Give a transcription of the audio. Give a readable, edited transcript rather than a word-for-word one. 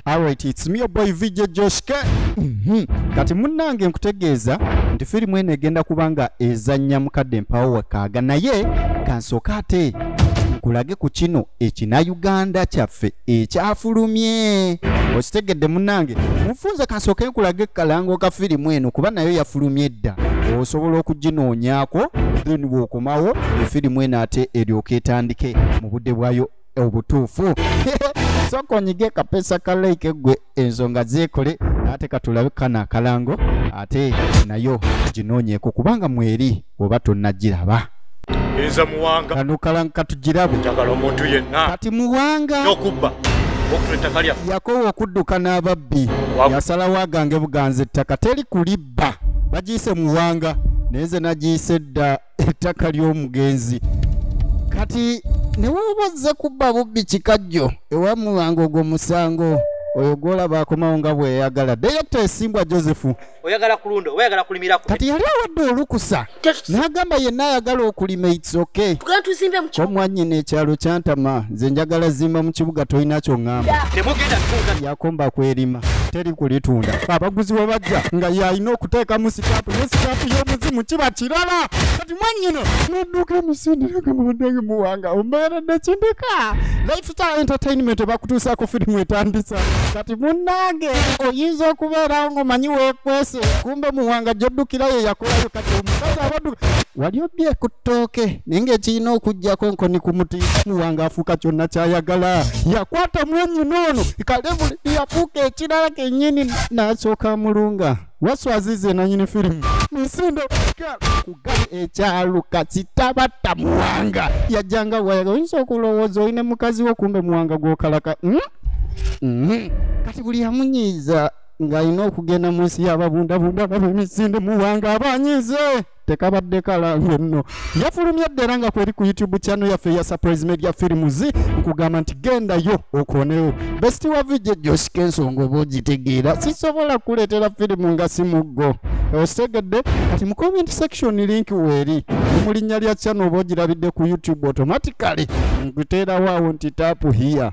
Alright, it's me your boy VJ Joshke. Kati munnange nkutegeeza nti firimu eno egenda kubanga ezannya mukadde mpawo wakaaga naye kansooka ate nkulage ku kino ekina-Uganda kyaffe ekyafulumye. Okitegedde munnange, munfunze kansooke nkulage kalango ka firimu eno kuba nayo yafulumye dda. Osobola okuginoonyaako then bw'okomawo efirimu eno ate eryoka etandike mu budde bwayo obutuufu. Soko nyige kapesa kalaike gwe ensonga zeekole ate katulabe kana akalango ate nayo ginoonyeeko kubanga mweri oba tonnagiraba. Eza Muwanga kano kalango katugirabe njagala omuntu yenna kati Muwanga okubba okuteta kalya yakowa okudduka n'ababbi yasalawo agange buganza ettaka teri kulibba bagiyise Muwanga neze nagiyise dda ettaka ly'omugenzi. Kati newoobazze kubba bubbi kikajjo ewa Muwanga ogwo musango oyo gwolaba akomawo nga bweyagala. Director Esimbwa Joseph oyagala kulunda oyagala kulimirako kati yali awadde olukusa n'agamba yenna ayagala okulima it's okay. Tuzimbe mu kibuga omwanyina ekyalo kyantama nze njagala zimba mu kibuga tolina ky'oŋŋamba. temugenda kutunga Yakomba kwerima teri kulitunda. Abaguzi we bajja nga yalina okuteekamu sitaapu ne sitaapu y'omuzimu kiba kirala. Kati mwanyina n'adduka emisinde agamba baddenge Muwanga ombeeredde kindika Lifestyle Entertainment bakutuusaako firimu etandisa. Kati munnange oyinza okubeerawo ng'omanyi weekwese kumbe Muwanga gy'oddukirayo yakolayo. Kati omukazi abadduka wali obbye ku ttooke naye ng'ekirina okuggyako enkoni ku muti. Muwanga afuuka kyonna ky'ayagala yakwata mwanyina ono Kalebuli yafuuka ekirala kennyini n'asooka mulunga. Waswazize nanyini firimu misinde kugali ekyaluka kitabatta Muwanga yajjanga wayaga oyinza okulowooza oyine mukazi wo kumbe Muwanga gwokalaka. Kati buli yamunyiiza ng'alina okugenda mu nsi y'ababundabunda b'emisinde Muwanga abanyiize tekabadde kalango nno. Yafulumya dda era nga kweri ku YouTube channel yaffe ya Surprise Media Films nkugamba nti gendayo okonewo. Besti wa VJ Joshke ensonga oba ogitegeera sisobola kuleetera firimu nga si muggo. Otegedde kati mu comment section link weeri mu linnya lya channel oba ogirabidde ku YouTube automatically nkuteerawo awo nti taapu here.